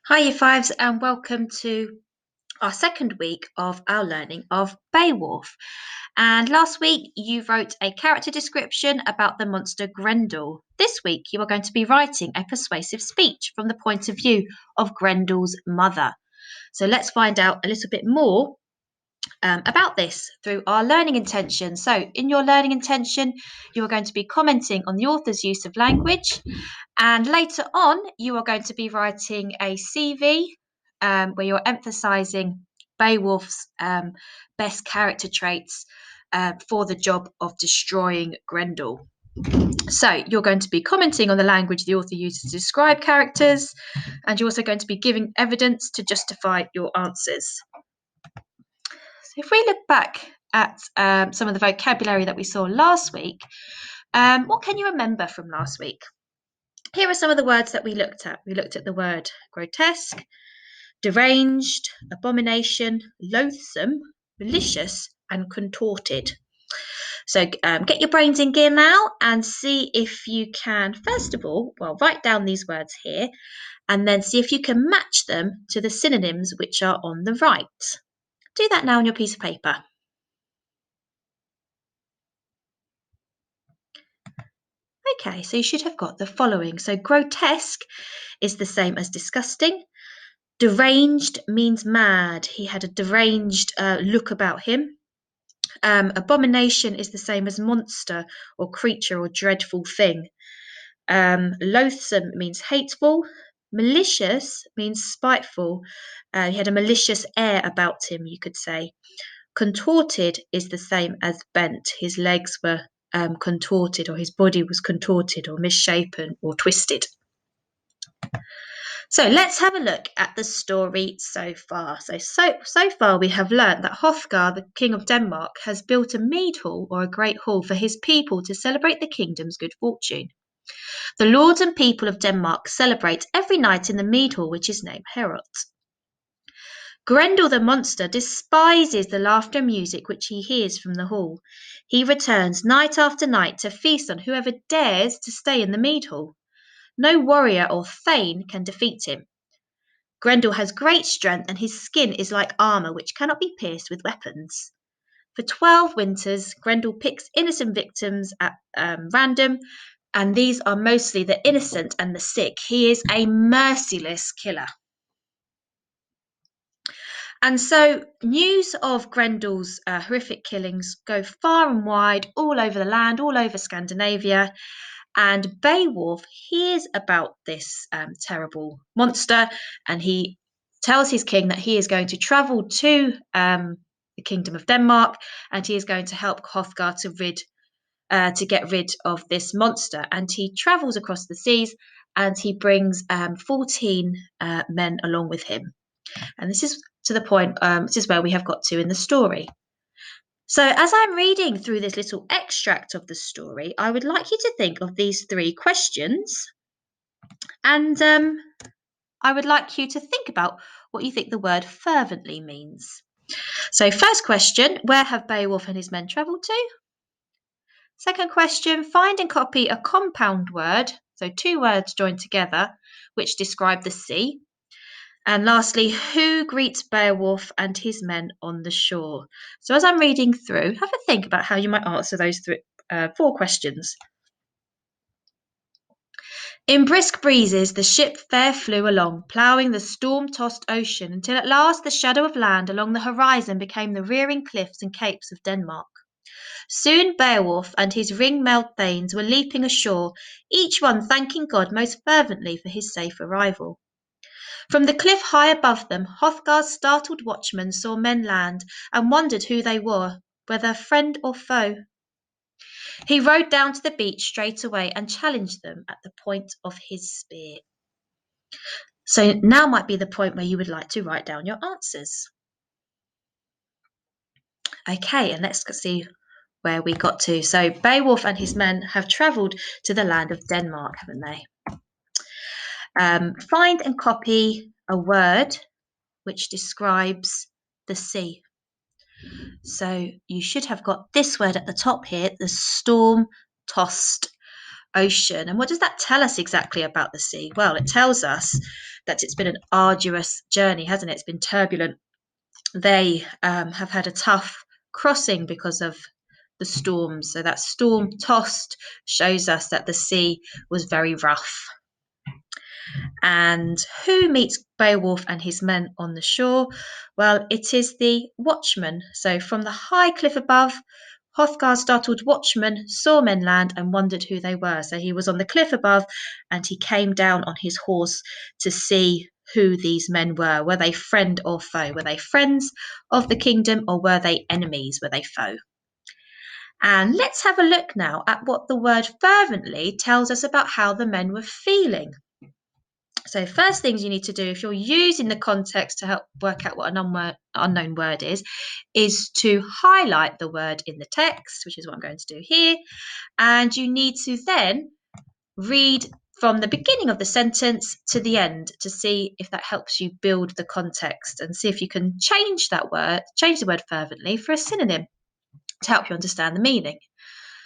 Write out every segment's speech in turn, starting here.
Hi, Year Fives, and welcome to our second week of our learning of Beowulf. And last week, you wrote a character description about the monster Grendel. This week, you are going to be writing a persuasive speech from the point of view of Grendel's mother. So let's find out a little bit more about this through our learning intention. So, in your learning intention, you are going to be commenting on the author's use of language, and later on, you are going to be writing a CV where you're emphasizing Beowulf's best character traits for the job of destroying Grendel. So, you're going to be commenting on the language the author uses to describe characters, and you're also going to be giving evidence to justify your answers. So, if we look back at some of the vocabulary that we saw last week, what can you remember from last week? Here are some of the words that we looked at. We looked at the word grotesque, deranged, abomination, loathsome, malicious, and contorted. So get your brains in gear now and see if you can, first of all, write down these words here and then see if you can match them to the synonyms which are on the right. Do that now on your piece of paper. Okay, so you should have got the following. So grotesque is the same as disgusting. Deranged means mad. He had a deranged look about him. Abomination is the same as monster or creature or dreadful thing. Loathsome means hateful. Malicious means spiteful. He had a malicious air about him, you could say. Contorted is the same as bent. His legs were contorted, or his body was contorted, or misshapen, or twisted. So let's have a look at the story so far. So far we have learnt that Hrothgar, the king of Denmark, has built a mead hall or a great hall for his people to celebrate the kingdom's good fortune. The lords and people of Denmark celebrate every night in the mead hall, which is named Herot. Grendel the monster despises the laughter and music which he hears from the hall. He returns night after night to feast on whoever dares to stay in the mead hall. No warrior or thane can defeat him. Grendel has great strength, and his skin is like armour which cannot be pierced with weapons. For 12 winters, Grendel picks innocent victims at random, and these are mostly the innocent and the sick. He is a merciless killer. And so, news of Grendel's horrific killings go far and wide, all over the land, all over Scandinavia. And Beowulf hears about this terrible monster, and he tells his king that he is going to travel to the kingdom of Denmark, and he is going to help Hrothgar to get rid of this monster. And he travels across the seas, and he brings 14 men along with him. And this is to the point. This is where we have got to in the story. So, as I'm reading through this little extract of the story, I would like you to think of these three questions, and I would like you to think about what you think the word fervently means. So, first question, where have Beowulf and his men travelled to? Second question, find and copy a compound word, so two words joined together, which describe the sea. And lastly, who greets Beowulf and his men on the shore? So, as I'm reading through, have a think about how you might answer those four questions. In brisk breezes, the ship fair flew along, ploughing the storm-tossed ocean, until at last the shadow of land along the horizon became the rearing cliffs and capes of Denmark. Soon Beowulf and his ring-mailed thanes were leaping ashore, each one thanking God most fervently for his safe arrival. From the cliff high above them, Hrothgar's startled watchman saw men land, and wondered who they were, whether friend or foe. He rode down to the beach straight away and challenged them at the point of his spear. So now might be the point where you would like to write down your answers. Okay, and let's see where we got to. So Beowulf and his men have travelled to the land of Denmark, haven't they? Find and copy a word which describes the sea. So you should have got this word at the top here, the storm-tossed ocean. And what does that tell us exactly about the sea? Well, it tells us that it's been an arduous journey, hasn't it? It's been turbulent. They have had a tough crossing because of the storm. So that storm tossed shows us that the sea was very rough. And who meets Beowulf and his men on the shore? Well, it is the watchman. So from the high cliff above, Hrothgar's startled watchman saw men land and wondered who they were. So he was on the cliff above and he came down on his horse to see who these men were. Were they friend or foe? Were they friends of the kingdom or were they enemies? Were they foe? And let's have a look now at what the word fervently tells us about how the men were feeling. So, first things you need to do if you're using the context to help work out what an unknown word is to highlight the word in the text, which is what I'm going to do here. And you need to then read from the beginning of the sentence to the end to see if that helps you build the context and see if you can change the word fervently for a synonym to help you understand the meaning.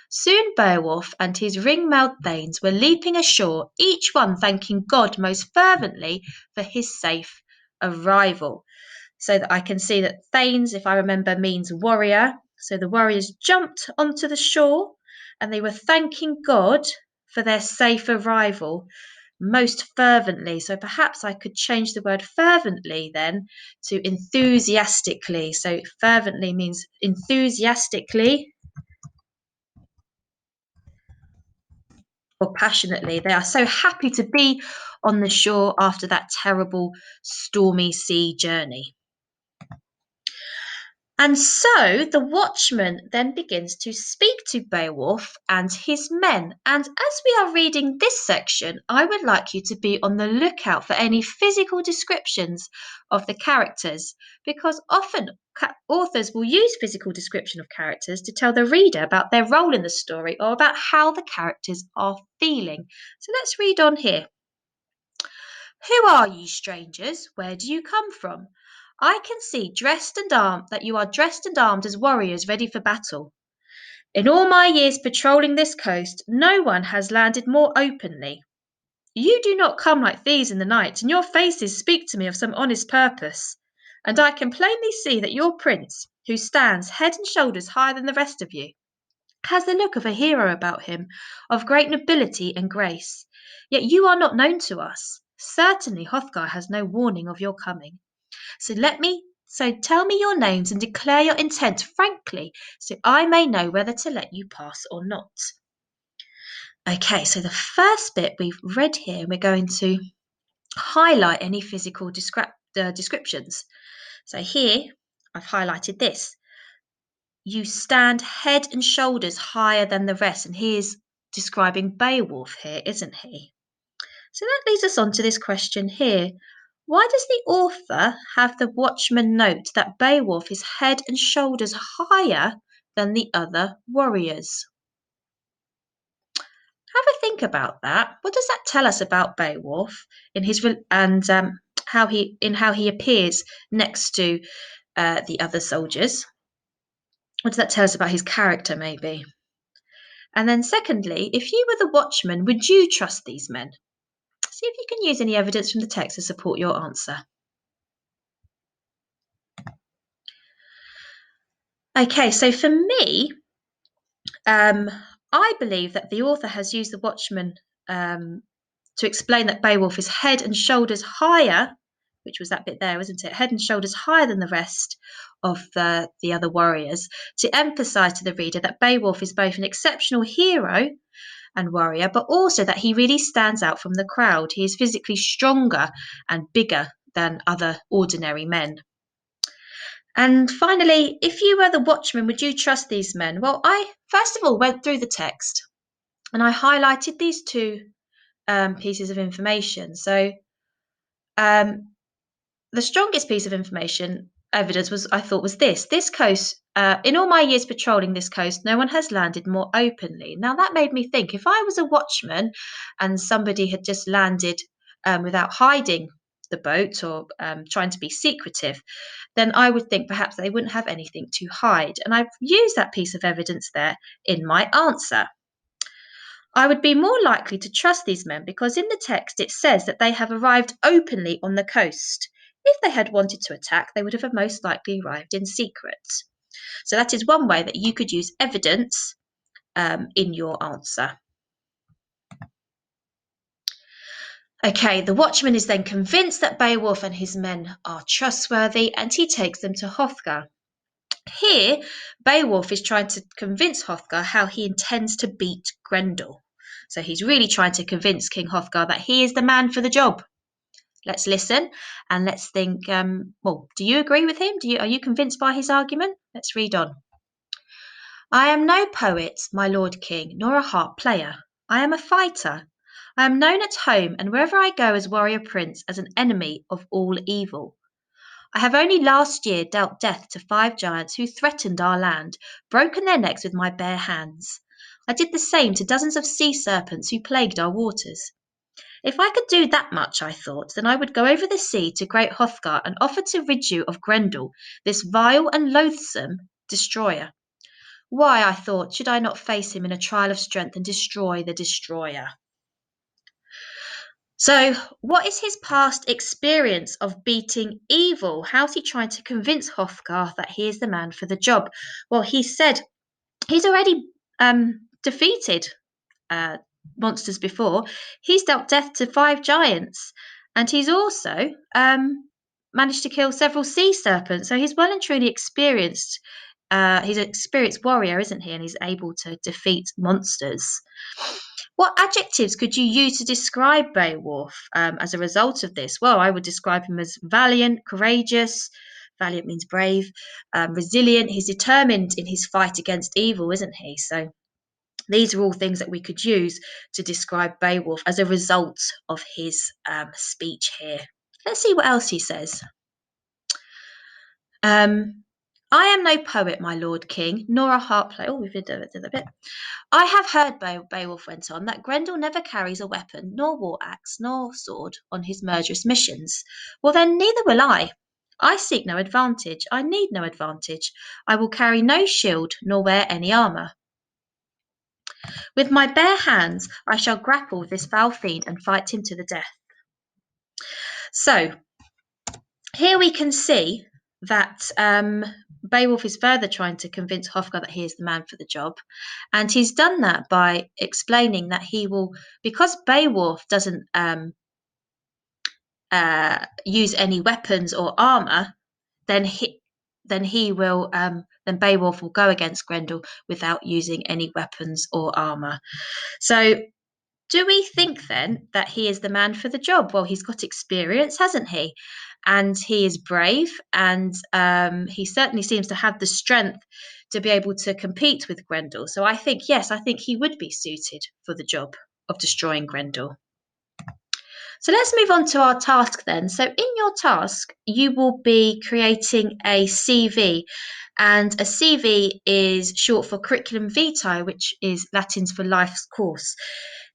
Soon Beowulf and his ring-mailed thanes were leaping ashore, each one thanking God most fervently for his safe arrival. So that I can see that thanes, if I remember, means warrior. So the warriors jumped onto the shore and they were thanking God for their safe arrival most fervently. So perhaps I could change the word fervently then to enthusiastically. So fervently means enthusiastically or passionately. They are so happy to be on the shore after that terrible stormy sea journey. And so the watchman then begins to speak to Beowulf and his men. And as we are reading this section, I would like you to be on the lookout for any physical descriptions of the characters, because often authors will use physical description of characters to tell the reader about their role in the story or about how the characters are feeling. So let's read on here. Who are ye, strangers? Where do you come from? I can see that you are dressed and armed as warriors ready for battle. In all my years patrolling this coast, no one has landed more openly. You do not come like thieves in the night, and your faces speak to me of some honest purpose. And I can plainly see that your prince, who stands head and shoulders higher than the rest of you, has the look of a hero about him, of great nobility and grace. Yet you are not known to us. Certainly Hrothgar has no warning of your coming. So tell me your names and declare your intent frankly, so I may know whether to let you pass or not. Okay, so the first bit we've read here, we're going to highlight any physical descriptions. So here, I've highlighted this. You stand head and shoulders higher than the rest, and he is describing Beowulf here, isn't he? So that leads us on to this question here. Why does the author have the watchman note that Beowulf is head and shoulders higher than the other warriors? Have a think about that. What does that tell us about Beowulf in his and how he appears next to the other soldiers? What does that tell us about his character, maybe? And then, secondly, if you were the watchman, would you trust these men? See if you can use any evidence from the text to support your answer. Okay, so for me, I believe that the author has used the watchman to explain that Beowulf is head and shoulders higher, which was that bit there, wasn't it? Head and shoulders higher than the rest of the other warriors, to emphasise to the reader that Beowulf is both an exceptional hero and warrior, but also that he really stands out from the crowd. He is physically stronger and bigger than other ordinary men. And finally, if you were the watchman, would you trust these men? Well, I first of all went through the text and I highlighted these two pieces of information. So the strongest piece of information evidence was this coast. In all my years patrolling this coast, no one has landed more openly. Now that made me think, if I was a watchman and somebody had just landed without hiding the boat or trying to be secretive, then I would think perhaps they wouldn't have anything to hide. And I've used that piece of evidence there in my answer. I would be more likely to trust these men because in the text it says that they have arrived openly on the coast. If they had wanted to attack, they would have most likely arrived in secret. So that is one way that you could use evidence in your answer. Okay, the watchman is then convinced that Beowulf and his men are trustworthy and he takes them to Hrothgar. Here, Beowulf is trying to convince Hrothgar how he intends to beat Grendel. So he's really trying to convince King Hrothgar that he is the man for the job. Let's listen and let's think. Well, do you agree with him? Are you convinced by his argument? Let's read on. I am no poet, my lord king, nor a harp player. I am a fighter. I am known at home and wherever I go as warrior prince as an enemy of all evil. I have only last year dealt death to 5 giants who threatened our land, broken their necks with my bare hands. I did the same to dozens of sea serpents who plagued our waters. If I could do that much, I thought, then I would go over the sea to great Hrothgar and offer to rid you of Grendel, this vile and loathsome destroyer. Why, I thought, should I not face him in a trial of strength and destroy the destroyer? So, what is his past experience of beating evil? How's he trying to convince Hrothgar that he is the man for the job? Well, he said he's already defeated monsters before. He's dealt death to 5 giants, and he's also managed to kill several sea serpents. So he's well and truly experienced. He's an experienced warrior, isn't he? And he's able to defeat monsters. What adjectives could you use to describe Beowulf as a result of this? Well, I would describe him as valiant, courageous. Valiant means brave, resilient. He's determined in his fight against evil, isn't he? So these are all things that we could use to describe Beowulf as a result of his speech here. Let's see what else he says. I am no poet, my lord king, nor a harp player. Oh, we did a bit. I have heard, Beowulf went on, that Grendel never carries a weapon, nor war axe, nor sword on his murderous missions. Well, then neither will I. I seek no advantage. I need no advantage. I will carry no shield, nor wear any armour. With my bare hands, I shall grapple with this foul fiend and fight him to the death. So, here we can see that Beowulf is further trying to convince Hrothgar that he is the man for the job. And he's done that by explaining that he will, because Beowulf doesn't use any weapons or armor, then Beowulf will go against Grendel without using any weapons or armor. So do we think then that he is the man for the job? Well, he's got experience, hasn't he? And he is brave, and he certainly seems to have the strength to be able to compete with Grendel. So I think, yes, I think he would be suited for the job of destroying Grendel. So let's move on to our task then. So in your task, you will be creating a CV. And a CV is short for curriculum vitae, which is Latin for life's course.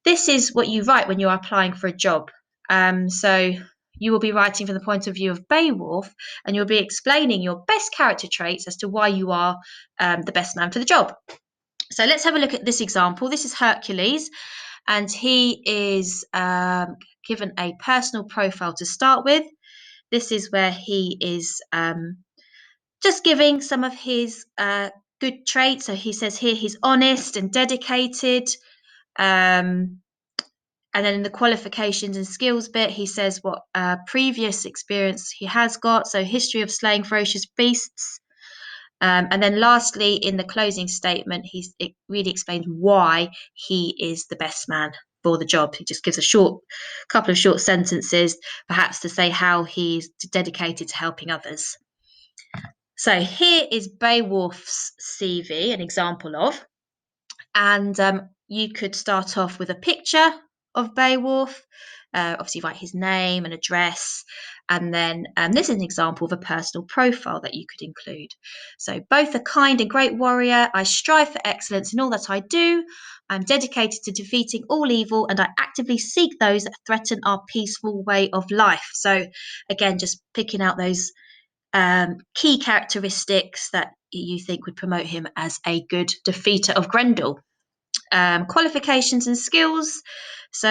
This is what you write when you are applying for a job. So you will be writing from the point of view of Beowulf, and you'll be explaining your best character traits as to why you are the best man for the job. So let's have a look at this example. This is Hercules, and he is given a personal profile to start with. This is where he is just giving some of his good traits. So he says here he's honest and dedicated. And then in the qualifications and skills bit, he says what previous experience he has got. So history of slaying ferocious beasts. And then lastly, in the closing statement, it really explains why he is the best man for the job. He just gives a couple of short sentences, perhaps to say how he's dedicated to helping others. So here is Beowulf's CV, an example of, and you could start off with a picture of Beowulf, obviously write his name and address, and then this is an example of a personal profile that you could include. So both a kind and great warrior, I strive for excellence in all that I do. I'm dedicated to defeating all evil, and I actively seek those that threaten our peaceful way of life. So again, just picking out those key characteristics that you think would promote him as a good defeater of Grendel. qualifications and skills. So